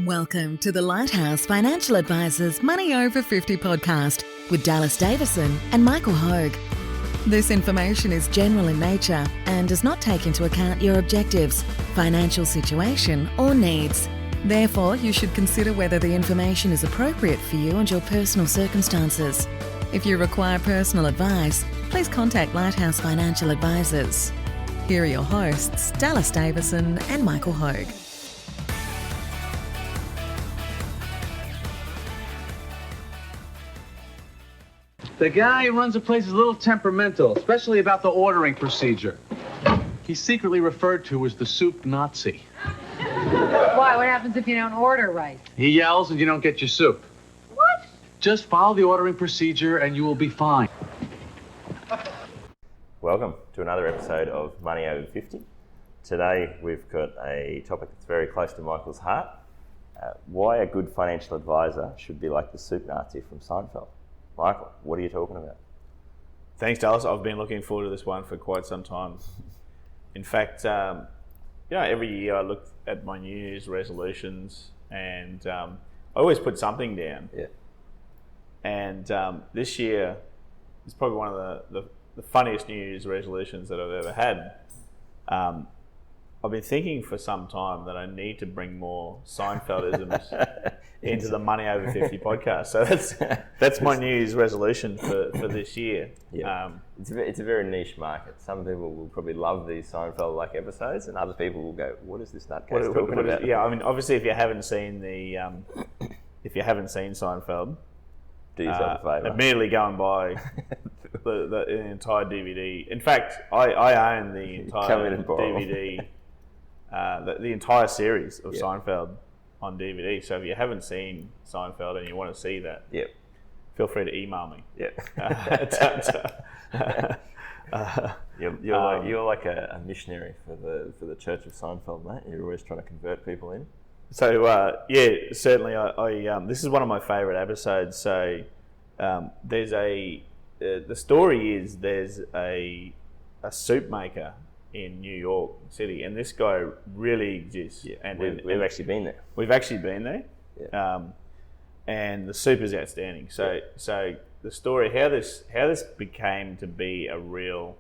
Welcome to the Lighthouse Financial Advisors Money Over 50 podcast with Dallas Davison and Michael Hogue. This information is general in nature and does not take into account your objectives, financial situation, or needs. Therefore, you should consider whether the information is appropriate for you and your personal circumstances. If you require personal advice, please contact Lighthouse Financial Advisors. Here are your hosts, Dallas Davison and Michael Hogue. The guy who runs the place is a little temperamental, especially about the ordering procedure. He's secretly referred to as the soup Nazi. Why? What happens if you don't order right? He yells and you don't get your soup. What? Just follow the ordering procedure and you will be fine. Welcome to another episode of Money Over 50. Today we've got a topic that's very close to Michael's heart. Why a good financial advisor should be like the soup Nazi from Seinfeld. Michael, what are you talking about? Thanks, Dallas. I've been looking forward to this one for quite some time. In fact, every year I look at my New Year's resolutions and I always put something down. Yeah. And this year is probably one of the funniest New Year's resolutions that I've ever had. I've been thinking for some time that I need to bring more Seinfeldisms into the Money Over 50 podcast. So that's my New Year's resolution for this year. Yeah. It's a very niche market. Some people will probably love these Seinfeld-like episodes, and other people will go, "What is this nutcase talking about?" Yeah, I mean, obviously, if you haven't seen Seinfeld, do yourself a favour. Immediately go and buy the entire DVD. In fact, I own the entire DVD. The entire series of Seinfeld on DVD. So if you haven't seen Seinfeld and you want to see that, feel free to email me. You're like a missionary for the Church of Seinfeld, mate. You're always trying to convert people in. So certainly. I this is one of my favourite episodes. So there's the story is there's a soup maker in New York City, and this guy really exists. Yeah, and we've actually been there. We've actually been there, yeah. And the soup is outstanding. So the story, how this became to be a real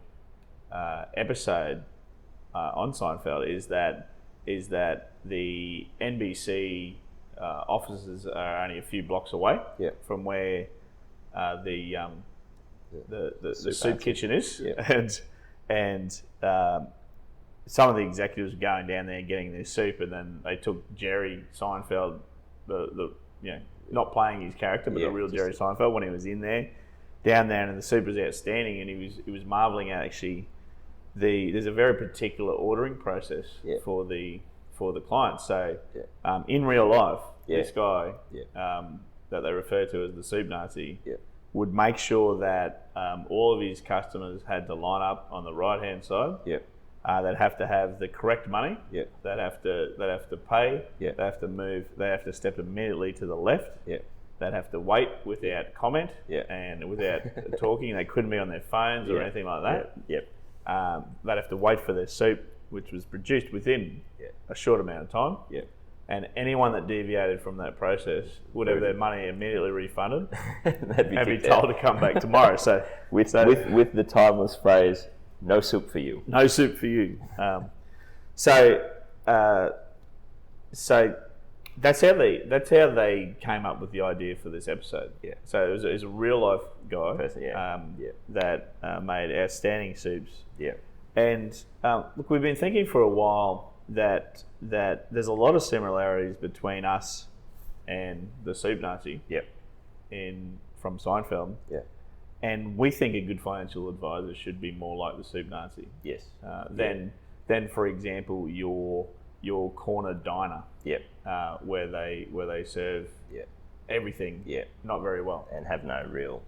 episode on Seinfeld is that the NBC offices are only a few blocks away from where the soup kitchen is, and some of the executives were going down there and getting their soup, and then they took Jerry Seinfeld, not playing his character, but the real Jerry Seinfeld when he was in there, down there, and the soup was outstanding, and he was marveling at actually there's a very particular ordering process for the client. So in real life, this guy that they refer to as the soup Nazi would make sure that all of his customers had to line up on the right hand side. They'd have to have the correct money. They'd have to pay. They have to move. They have to step immediately to the left. They'd have to wait without comment and without talking. They couldn't be on their phones or anything like that. They'd have to wait for their soup, which was produced within a short amount of time. And anyone that deviated from that process would have their money immediately refunded and be told to come back tomorrow. So with the timeless phrase, "No soup for you." No soup for you. So that's how they came up with the idea for this episode. So it was a real life guy that made outstanding soups. And look, we've been thinking for a while that there's a lot of similarities between us and the soup Nazi from Seinfeld. And we think a good financial advisor should be more like the soup Nazi. Than for example your corner diner. Where they serve everything not very well. And have no real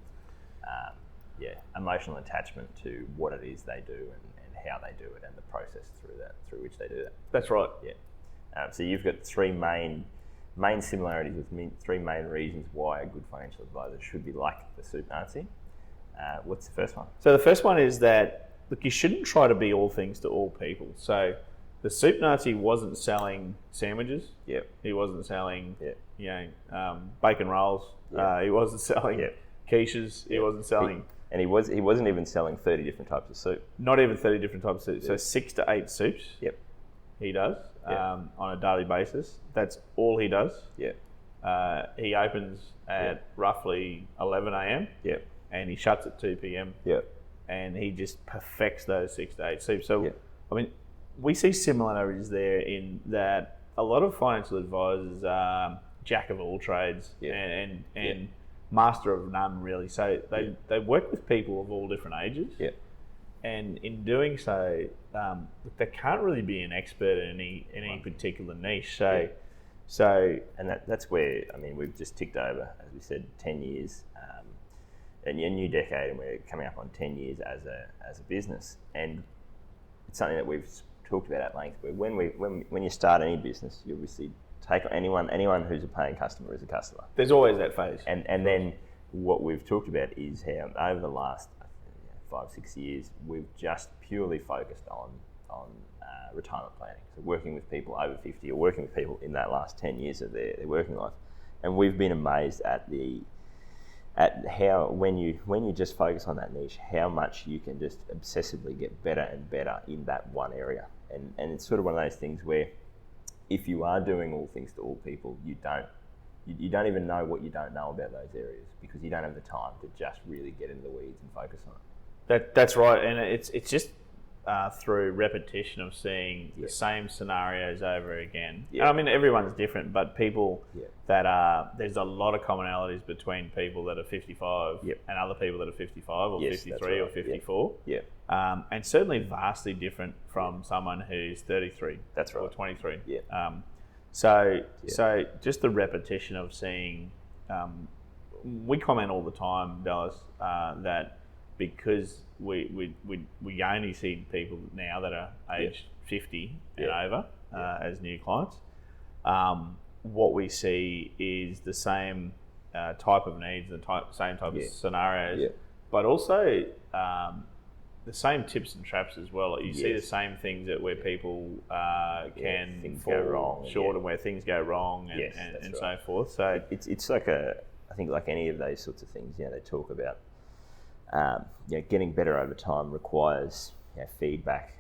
emotional attachment to what it is they do and how they do it and the process through which they do that. That's right. So you've got three main similarities with three main reasons why a good financial advisor should be like the soup Nazi. What's the first one? So the first one is that, look, you shouldn't try to be all things to all people. So the soup Nazi wasn't selling sandwiches. Yep. He wasn't selling, Yep. bacon rolls. Yep. He wasn't selling Yep. quiches. He Yep. wasn't selling. And he wasn't even selling 30 different types of soup. Not even 30 different types of soup. So Yep. 6 to 8 soups. Yep. He does Yep. on a daily basis. That's all he does. Yep. He opens at roughly 11 a.m. Yep. and he shuts at 2 p.m. Yep. and he just perfects those 6 to 8 soups. So, Yep. I mean, we see similarities there in that a lot of financial advisors are jack of all trades Yep. and master of none, really. So they work with people of all different ages. Yep. And in doing so, they can't really be an expert in any particular niche. So And that's where, I mean, we've just ticked over, as we said, 10 years, a new decade, and we're coming up on 10 years as a business. And it's something that we've talked about at length. But when you start any business, you obviously take anyone who's a paying customer as a customer. there's always that phase. And then what we've talked about is how over the last 5-6 years, we've just purely focused on retirement planning. So working with people over 50 or working with people in that last 10 years of their working life. And we've been amazed at how when you just focus on that niche, how much you can just obsessively get better and better in that one area. And it's sort of one of those things where if you are doing all things to all people, you don't even know what you don't know about those areas because you don't have the time to just really get into the weeds and focus on it. That's right, and it's just through repetition of seeing the Yep. same scenarios over again. Yep. And I mean, everyone's different, but people Yep. that are there's a lot of commonalities between people that are 55 Yep. and other people that are 55 or Yes, 53 that's or right. 54. Yeah, And certainly vastly different from someone who's 33 That's or right. 23. Yeah. So just the repetition of seeing, we comment all the time, Dallas, that because we only see people now that are aged 50 and over as new clients, what we see is the same type of needs, same type of scenarios, Yeah. but also the same tips and traps as well. You see the same things where people can things fall go wrong, short and where things go wrong and, Yes, that's and right. so forth. So it's like I think like any of those sorts of things, they talk about getting better over time requires feedback,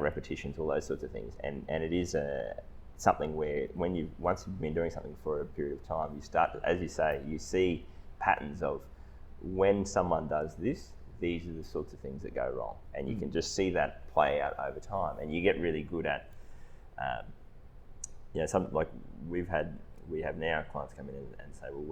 repetitions, all those sorts of things, and it is something where once you've been doing something for a period of time, you start to, as you say, you see patterns of when someone does this, these are the sorts of things that go wrong, and you can just see that play out over time, and you get really good at something like we have now clients come in and say, well,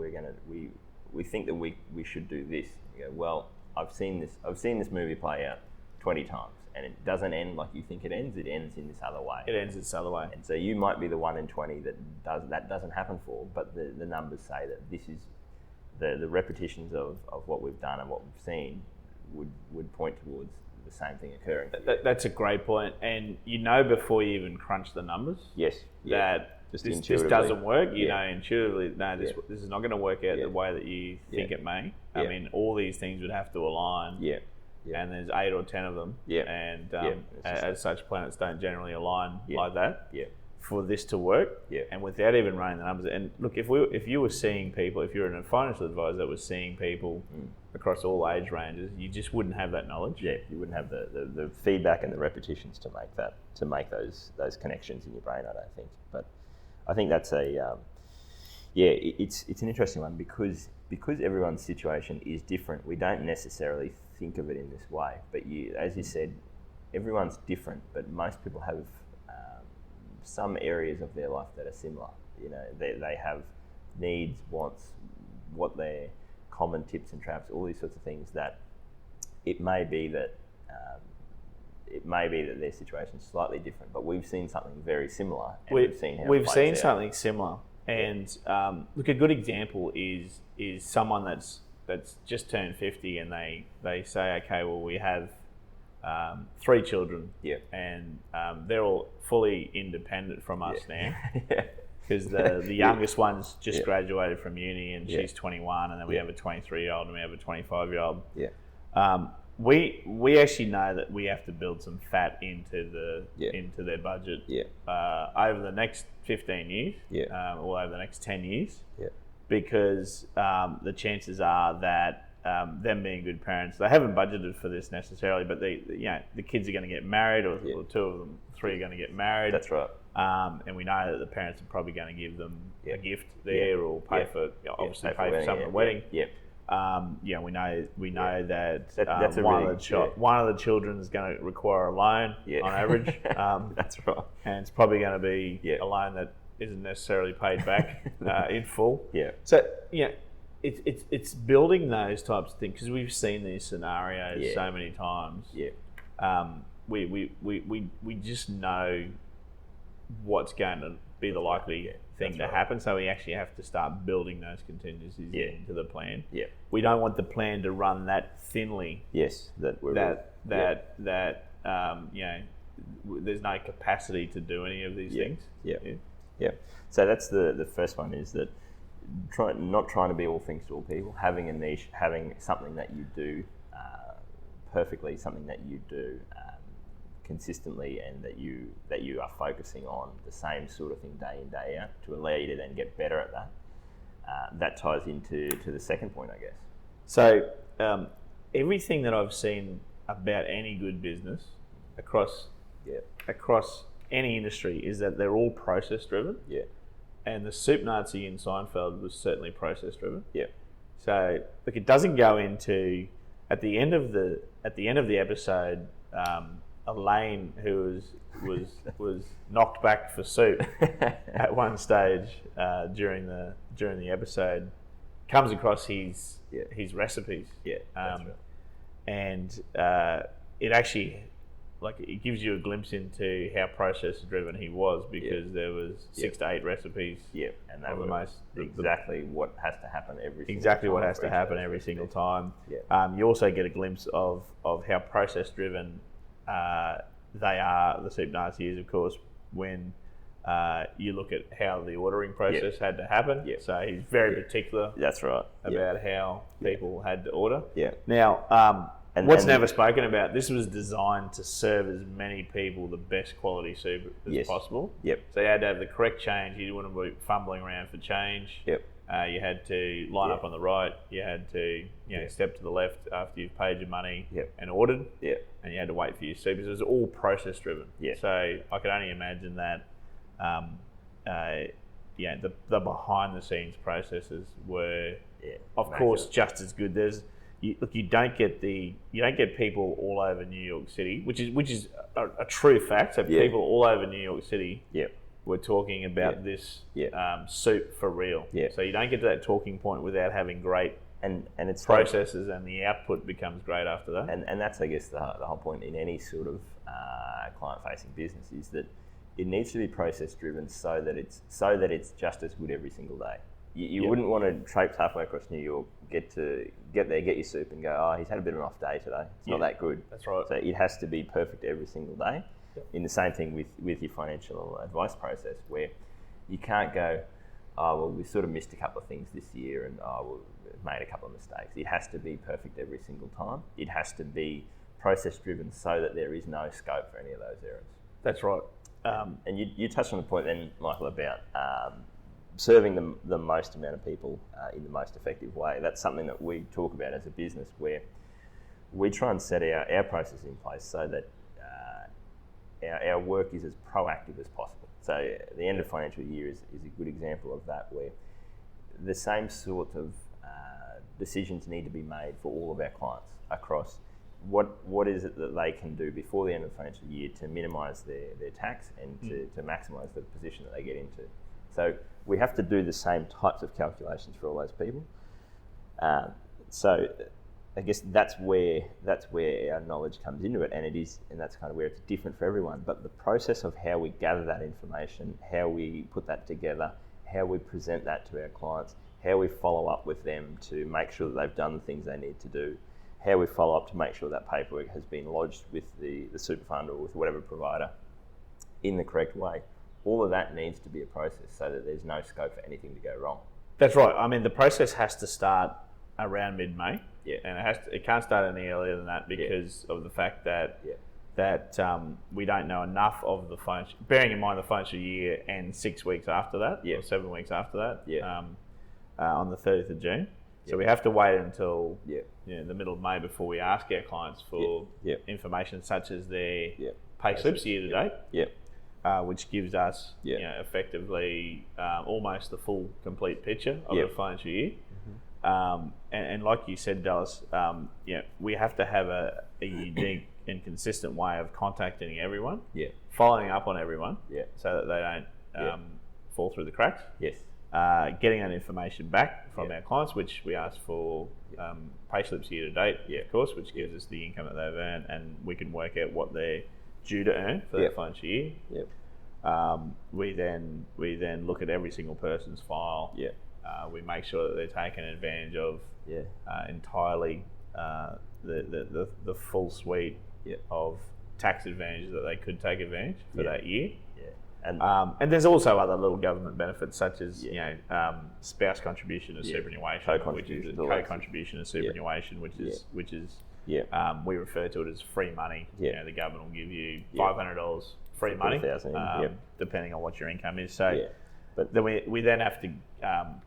we think that we should do this. You go, well, I've seen this movie play out 20 times, and it doesn't end like you think it ends. It ends in this other way. it ends this other way. And so you might be the 1 in 20 that doesn't happen for, but the numbers say that this is the repetitions of what we've done and what we've seen would point towards the same thing occurring. That's a great point, and before you even crunch the numbers, Yes. that Just this intuitively. doesn't work. You Yeah. know intuitively, no, this is not going to work out Yeah. the way that you think Yeah. it may. Yeah. I mean, all these things would have to align. Yeah. Yeah. And there's 8 or 10 of them. Yeah. And Yeah. It's just as such, planets don't generally align Yeah. like that. Yeah. For this to work, Yeah. and without even running the numbers. And look, if you were seeing people, if you're a financial advisor that was seeing people across all age ranges, you just wouldn't have that knowledge. Yeah, you wouldn't have the feedback and the repetitions to make those connections in your brain, I don't think. But I think that's it's an interesting one because everyone's situation is different. We don't necessarily think of it in this way, but as you said, everyone's different. But most people have some areas of their life that are similar. They have needs, wants, what their common tips and traps, all these sorts of things that it may be that their situation's slightly different, but we've seen something very similar. And we've seen how it we've plays seen out. something similar, and look, a good example is someone that's just turned 50, and they say, okay, well, we have 3 children, Yeah. and they're all fully independent from us now. Yeah. Because the youngest one's just Yeah. graduated from uni and Yeah. she's 21, and then we Yeah. have a 23-year-old and we have a 25-year-old. Yeah. we actually know that we have to build some fat into their budget over the next 15 years, or over the next 10 years, because the chances are that them being good parents, they haven't budgeted for this necessarily, but the kids are going to get married, or two of them, three are going to get married. That's right. And we know that the parents are probably going to give them a gift there, or pay for obviously pay for some of the wedding. We know that one of the children is going to require a loan on average. That's right. And it's probably going to be a loan that isn't necessarily paid back in full. So it's building those types of things, because we've seen these scenarios so many times. We just know what's going to be the likely thing to happen, so we actually have to start building those contingencies into the plan. We don't want the plan to run that thinly. There's no capacity to do any of these things. So that's the first one, is that not trying to be all things to all people, having a niche, having something that you do perfectly, something that you do consistently, and that you are focusing on the same sort of thing day in, day out, to allow you to then get better at that. That ties into the second point, I guess. So everything that I've seen about any good business across any industry is that they're all process driven. And the soup Nazi in Seinfeld was certainly process driven. So look, it doesn't go into at the end of the episode. Elaine, who was knocked back for soup at one stage during the episode, comes across his recipes. Right. And it actually, it gives you a glimpse into how process driven he was, because there was 6 to 8 recipes. And that was exactly what has to happen every single time. You also get a glimpse of how process driven they are, the soup Nazi is, of course, when you look at how the ordering process had to happen. So he's very particular. That's right. About how people had to order. Now, what's never spoken about, this was designed to serve as many people the best quality soup as possible. So you had to have the correct change. You didn't want to be fumbling around for change. You had to line up on the right. You had to step to the left after you've paid your money and ordered. And you had to wait for your soup. It was all process driven. So I could only imagine that the behind the scenes processes were of course just as good. You don't get people all over New York City, which is a true fact. So people all over New York City were talking about this soup for real. So you don't get to that talking point without having great and it's processes, and the output becomes great after that. And that's, I guess, the whole point in any sort of client-facing business, is that it needs to be process-driven, so that it's just as good every single day. You wouldn't want to traipse halfway across New York, get there, get your soup, and go, oh, he's had a bit of an off day today. It's not that good. That's right. So it has to be perfect every single day. In the same thing with your financial advice process, where you can't go, oh, well, we sort of missed a couple of things this year, and we've made a couple of mistakes. It has to be perfect every single time. It has to be process driven, so that there is no scope for any of those errors. That's right. And you touched on the point then, Michael, about serving the most amount of people in the most effective way. That's something that we talk about as a business, where we try and set our process in place so that our work is as proactive as possible. So the end of financial year is a good example of that, where the same sort of decisions need to be made for all of our clients across what is it that they can do before the end of the financial year to minimise their tax and to maximise the position that they get into. So we have to do the same types of calculations for all those people. So I guess that's where our knowledge comes into it, and that's kind of where it's different for everyone. But the process of how we gather that information, how we put that together, how we present that to our clients, how we follow up with them to make sure that they've done the things they need to do, how we follow up to make sure that paperwork has been lodged with the super fund or with whatever provider in the correct way. All of that needs to be a process so that there's no scope for anything to go wrong. That's right. I mean, the process has to start around mid-May. Yeah. And it can't start any earlier than that because of the fact that we don't know enough of the financial. Bearing in mind the financial year ends 6 weeks after that, or 7 weeks after that, on the 30th of June. So we have to wait until the middle of May before we ask our clients for information such as their pay slips year to date, which gives us effectively almost the full complete picture of the financial year. And like you said, Dallas, we have to have a unique and consistent way of contacting everyone, following up on everyone, so that they don't fall through the cracks. Yes. Getting that information back from our clients, which we ask for pay slips year to date, of course, which gives us the income that they've earned, and we can work out what they're due to earn for that financial year. We then look at every single person's file. We make sure that they're taking advantage of entirely the full suite of tax advantages that they could take advantage for that year. And there's also other little government benefits such as spouse contribution to superannuation, co-contribution to superannuation, which is we refer to it as free money. The government will give you $500 free money, depending on what your income is. So. But then we then have to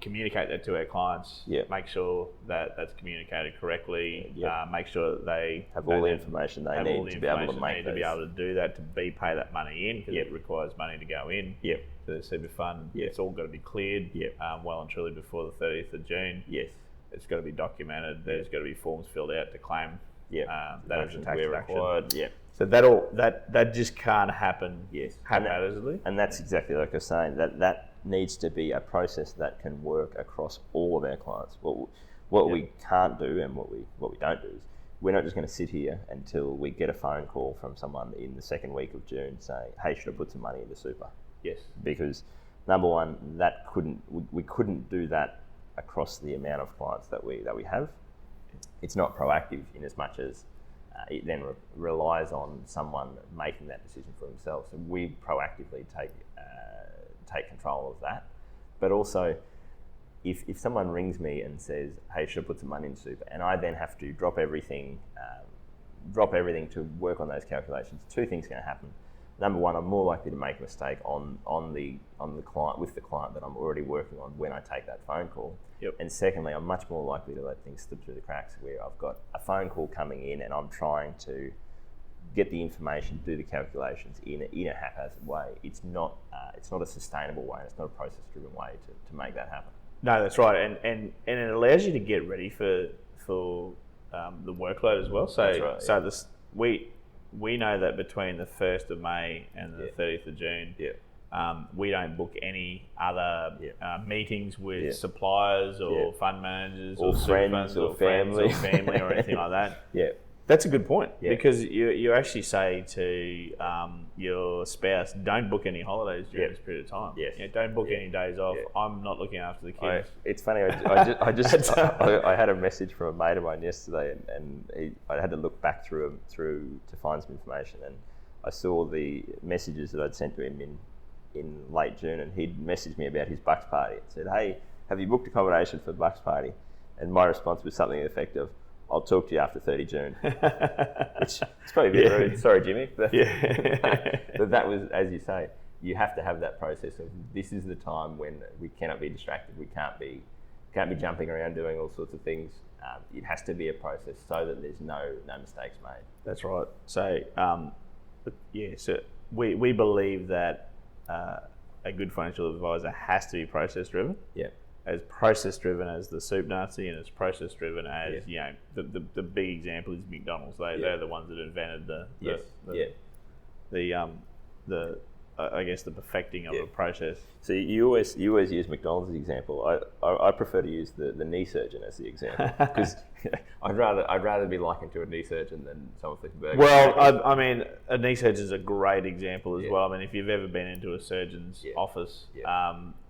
communicate that to our clients, make sure that that's communicated correctly, make sure that they have all the information they need to be able to do that, to pay that money in, because it requires money to go in to the super fund. It's all got to be cleared well and truly before the 30th of June. It's got to be documented. There's got to be forms filled out to claim that as a tax deduction. So that just can't happen haphazardly. And that's exactly like I was saying, that needs to be a process that can work across all of our clients. What we can't do and what we don't do is we're not just going to sit here until we get a phone call from someone in the second week of June saying, hey, should I put some money into super? Yes. Because number one, we couldn't do that across the amount of clients that we have. It's not proactive in as much as it then relies on someone making that decision for themselves. So we proactively take control of that. But also, if someone rings me and says, hey, should I put some money in super? And I then have to drop everything to work on those calculations, two things are going to happen. Number one, I'm more likely to make a mistake on the client, with the client that I'm already working on when I take that phone call. And secondly, I'm much more likely to let things slip through the cracks where I've got a phone call coming in and I'm trying to get the information, do the calculations in a haphazard way. It's not a sustainable way, and it's not a process-driven way to make that happen. No, that's right, and it allows you to get ready for the workload as well. So That's right, we know that between the 1st of May and the 30th of June, we don't book any other meetings with suppliers or fund managers or friends or family or anything like that. That's a good point, because you actually say to your spouse, don't book any holidays during this period of time. Don't book any days off. I'm not looking after the kids. It's funny. I had a message from a mate of mine yesterday, and I had to look back through to find some information, and I saw the messages that I'd sent to him in late June, and he'd messaged me about his Bucks party. It said, hey, have you booked accommodation for the Bucks party? And my response was something to the effect of, I'll talk to you after 30 June, which is probably a bit rude. Sorry, Jimmy. But that was, as you say, you have to have that process of this is the time when we cannot be distracted. We can't be jumping around doing all sorts of things. It has to be a process so that there's no mistakes made. That's right. So, so we believe that a good financial advisor has to be process driven. As process driven as the soup Nazi, and as process driven as the big example is McDonald's. They're the ones that invented the I guess the perfecting of a process. So you always use McDonald's as the example. I prefer to use the knee surgeon as the example, because I'd rather be likened to a knee surgeon than someone flipping burgers. Well, I mean, a knee surgeon is a great example as well. I mean, if you've ever been into a surgeon's office,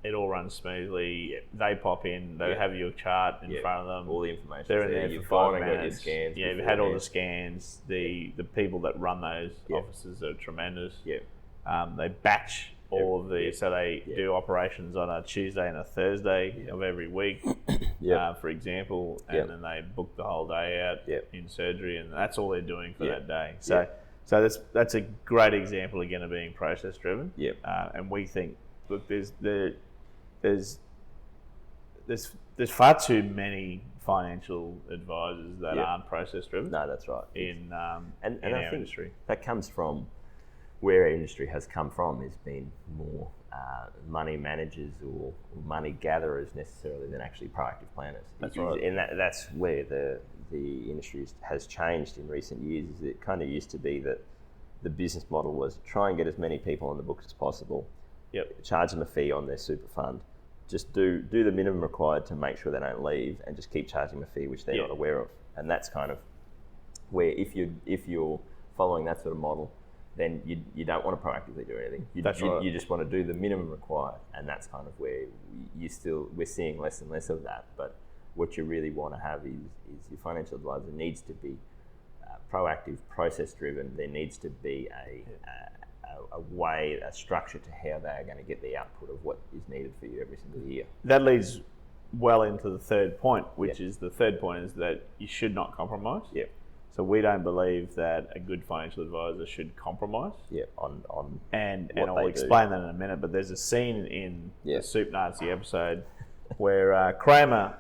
it all runs smoothly. They pop in, they have your chart in front of them. All the information. They're in there for 5 minutes. Your scans. You've had all the scans. The people that run those offices are tremendous. They batch all of the, so they do operations on a Tuesday and a Thursday of every week, for example, and then they book the whole day out in surgery, and that's all they're doing for that day. So that's a great example again of being process driven. And we think, look, there's far too many financial advisors that aren't process driven. No, that's right. In I our think industry, that comes from where our industry has come from. Has been more money managers or money gatherers necessarily than actually proactive planners. That's right. And that's where the industry has changed in recent years. Is it kind of used to be that the business model was try and get as many people on the books as possible. Charge them a fee on their super fund. Just do the minimum required to make sure they don't leave, and just keep charging them a fee which they're not aware of. And that's kind of where if you're following that sort of model, then you don't want to proactively do anything. You just want to do the minimum required, and that's kind of where we're seeing less and less of that. But what you really want to have is your financial advisor needs to be proactive, process driven. There needs to be a structure to how they are going to get the output of what is needed for you every single year. That leads well into the third point, which is that you should not compromise. So we don't believe that a good financial advisor should compromise. And I'll explain that in a minute. But there's a scene in the Soup Nazi episode where Kramer,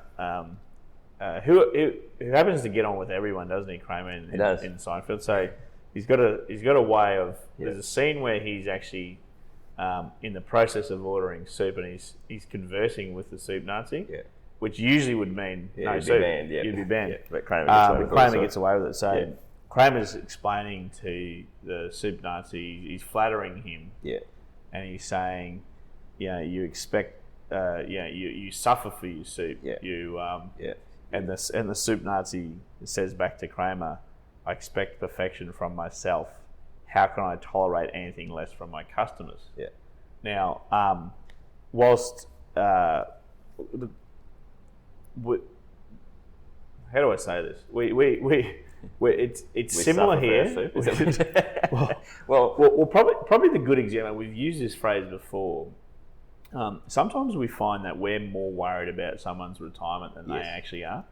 who happens to get on with everyone, doesn't he, Kramer in Seinfeld? So he's got a way of. There's a scene where he's actually in the process of ordering soup, and he's conversing with the Soup Nazi. Which usually would mean no soup. You'd be banned. But Kramer gets away with it. So Kramer's explaining to the Soup Nazi, he's flattering him, and he's saying, you expect, you suffer for your soup. And the Soup Nazi says back to Kramer, I expect perfection from myself. How can I tolerate anything less from my customers? Now, whilst how do I say this? It's similar here. Well, probably the good example. We've used this phrase before. Sometimes we find that we're more worried about someone's retirement than they actually are.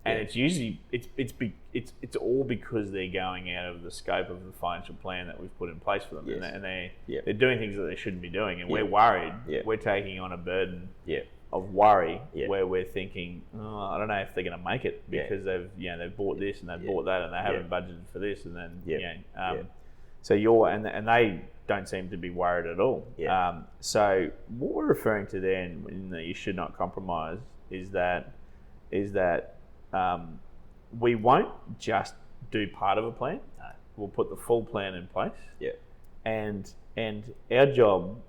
And it's usually it's all because they're going out of the scope of the financial plan that we've put in place for them, and they're doing things that they shouldn't be doing, and we're worried. We're taking on a burden of worry where we're thinking, I don't know if they're going to make it because they've bought this and they've bought that and they haven't budgeted for this, and then so and they don't seem to be worried at all. So what we're referring to then in that you should not compromise is that we won't just do part of a plan. We'll put the full plan in place. And our job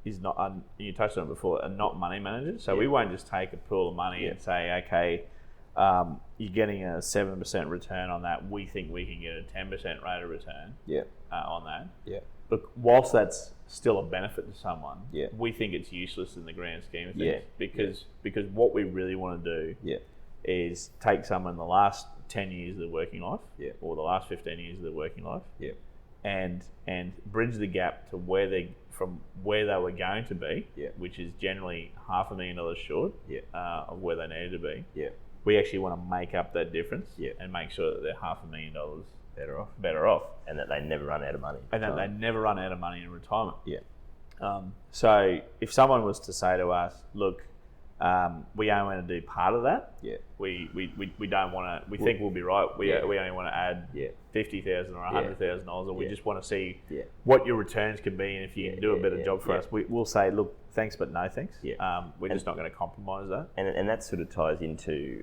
is not, you touched on it before, are not money managers. So we won't just take a pool of money and say, okay, you're getting a 7% return on that. We think we can get a 10% rate of return on that. Look, whilst that's still a benefit to someone, we think it's useless in the grand scheme of things because what we really want to do is take someone the last 10 years of their working life or the last 15 years of their working life and bridge the gap to from where they were going to be, which is generally $500,000 short of where they needed to be. We actually want to make up that difference and make sure that they're $500,000 better off, and that they never run out of money. In retirement. So if someone was to say to us, look, we only want to do part of that. We don't want to. We think we'll be right. We only want to add $50,000 or $100,000, or we just want to see what your returns can be, and if you can do a better job for us, we'll say, look, thanks, but no thanks. We're just not going to compromise that. And that sort of ties into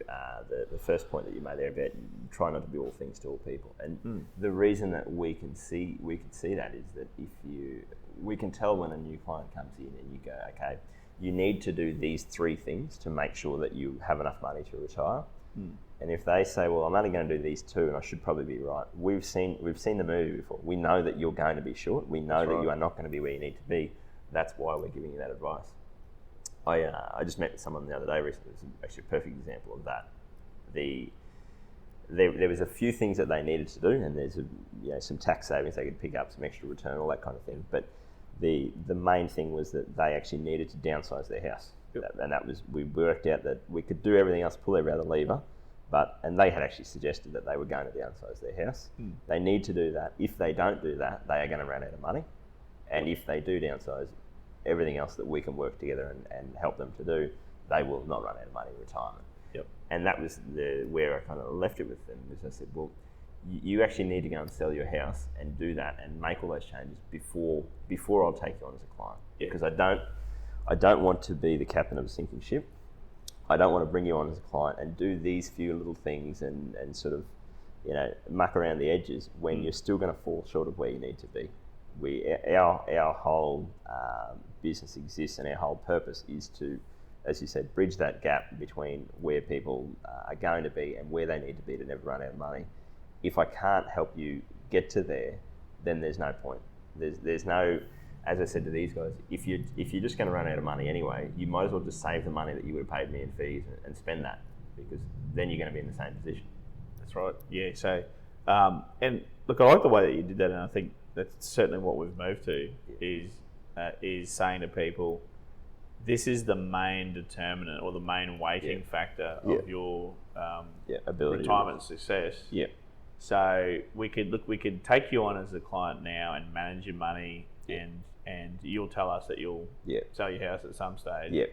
the first point that you made there about trying not to be all things to all people. And the reason that we can see that is that we can tell when a new client comes in and you go, okay, you need to do these 3 things to make sure that you have enough money to retire. And if they say, well, I'm only going to do these 2 and I should probably be right, we've seen the movie before. We know that you're going to be short. We know that you are not going to be where you need to be. That's why we're giving you that advice. I just met with someone the other day recently. It was actually a perfect example of that. There was a few things that they needed to do, and there's some tax savings they could pick up, some extra return, all that kind of thing. But the main thing was that they actually needed to downsize their house. And that was, we worked out that we could do everything else, pull every other lever, and they had actually suggested that they were going to downsize their house. They need to do that. If they don't do that, they are going to run out of money. And if they do downsize, everything else that we can work together and help them to do, they will not run out of money in retirement. And that was where I kind of left it with them, is I said, well, you actually need to go and sell your house and do that and make all those changes before I'll take you on as a client. Because I don't want to be the captain of a sinking ship. I don't want to bring you on as a client and do these few little things and sort of, muck around the edges when you're still going to fall short of where you need to be. Our whole business exists, and our whole purpose is to, as you said, bridge that gap between where people are going to be and where they need to be to never run out of money. If I can't help you get to there, then there's no point. There's no, as I said to these guys, if you're just going to run out of money anyway, you might as well just save the money that you would have paid me in fees and spend that, because then you're going to be in the same position. That's right. Yeah. So, and look, I like the way that you did that, and I think that's certainly what we've moved to is saying to people, this is the main determinant or the main weighting factor of your ability retirement success. Yeah. So we could take you on as a client now and manage your money, and you'll tell us that you'll sell your house at some stage. Yeah.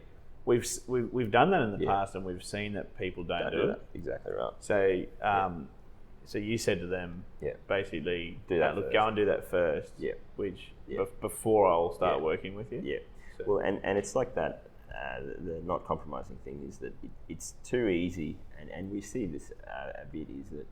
We've done that in the past, and we've seen that people don't do it. Exactly right. So so you said to them, basically, do that look, first. go and do that first. Which before I'll start working with you. Yeah. So. Well, and it's like that. The not compromising thing is that it's too easy, and we see this a bit, is that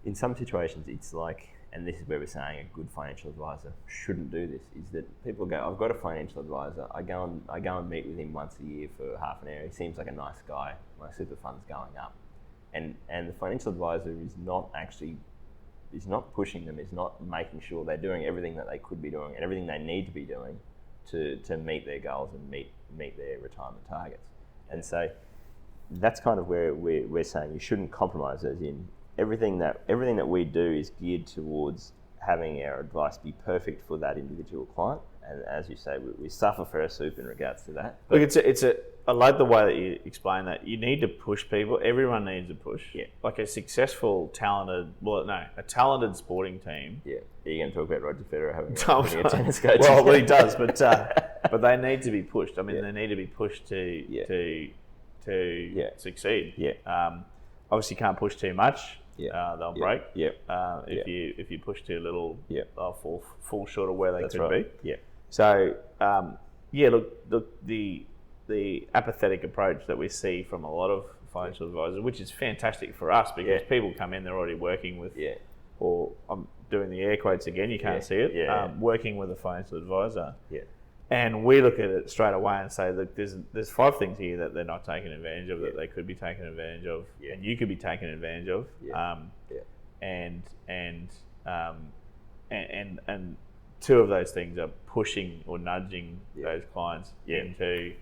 in some situations it's like, and this is where we're saying a good financial advisor shouldn't do this, is that people go, I've got a financial advisor, I go and meet with him once a year for half an hour, he seems like a nice guy, my super fund's going up. And the financial advisor is not pushing them, is not making sure they're doing everything that they could be doing and everything they need to be doing to meet their goals and meet their retirement targets. And so that's kind of where we're saying you shouldn't compromise, as in everything that we do is geared towards having our advice be perfect for that individual client. And as you say, we suffer for our soup in regards to that. Look, I like the way that you explain that. You need to push people. Everyone needs a push. Yeah. Like a talented sporting team. Yeah. Are you going to talk about Roger Federer having No, a tennis coach? well, he does, but they need to be pushed. I mean, they need to be pushed to succeed. Yeah. Obviously, you can't push too much. They'll break. Yeah. If you push too little, Yeah. they'll fall short of where they could right. be. Yeah. So, look, the apathetic approach that we see from a lot of financial advisors, which is fantastic for us because people come in, they're already working with, or I'm doing the air quotes again, you can't see it, working with a financial advisor. Yeah. And we look at it straight away and say, look, there's 5 things here that they're not taking advantage of, that they could be taking advantage of, and you could be taking advantage of. And 2 of those things are pushing or nudging those clients into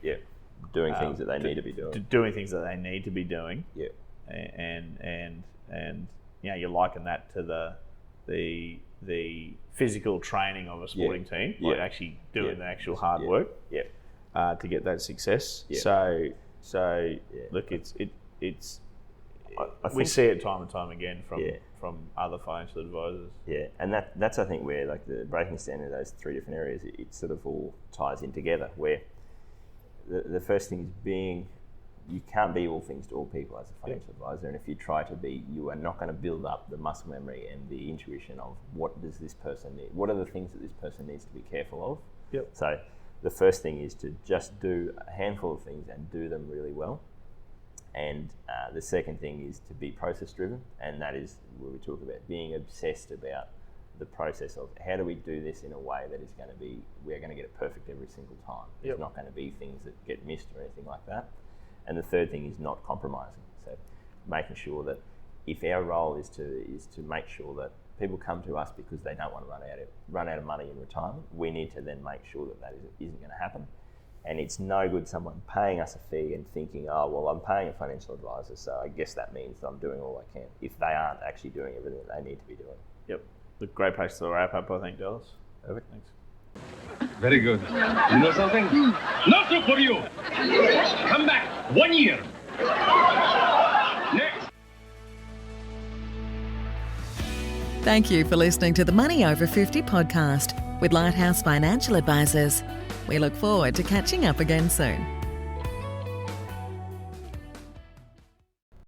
doing things that they need to be doing. Doing things that they need to be doing. Yeah. And you liken that to the physical training of a sporting team, like actually doing the actual hard work to get that success. So look, it's we see it time and time again from other financial advisors. Yeah, and that's I think where, like, the breaking down of those 3 different areas, it sort of all ties in together, where the first thing is you can't be all things to all people as a financial advisor, and if you try to be, you are not going to build up the muscle memory and the intuition of what does this person need, what are the things that this person needs to be careful of. Yep. So the first thing is to just do a handful of things and do them really well. And the second thing is to be process driven, and that is where we talk about being obsessed about the process of how do we do this in a way that is going to be, we're going to get it perfect every single time. There's not going to be things that get missed or anything like that. And the third thing is not compromising. So making sure that if our role is to make sure that people come to us because they don't want to run out of money in retirement, we need to then make sure that isn't going to happen. And it's no good someone paying us a fee and thinking, oh, well, I'm paying a financial advisor, so I guess that means I'm doing all I can, if they aren't actually doing everything that they need to be doing. Yep. Look, great place to wrap up, I think, Dallas. Perfect. Thanks. Very good. You know something? Not so for you. Come back 1 year. Next. Thank you for listening to the Money Over 50 podcast with Lighthouse Financial Advisors. We look forward to catching up again soon.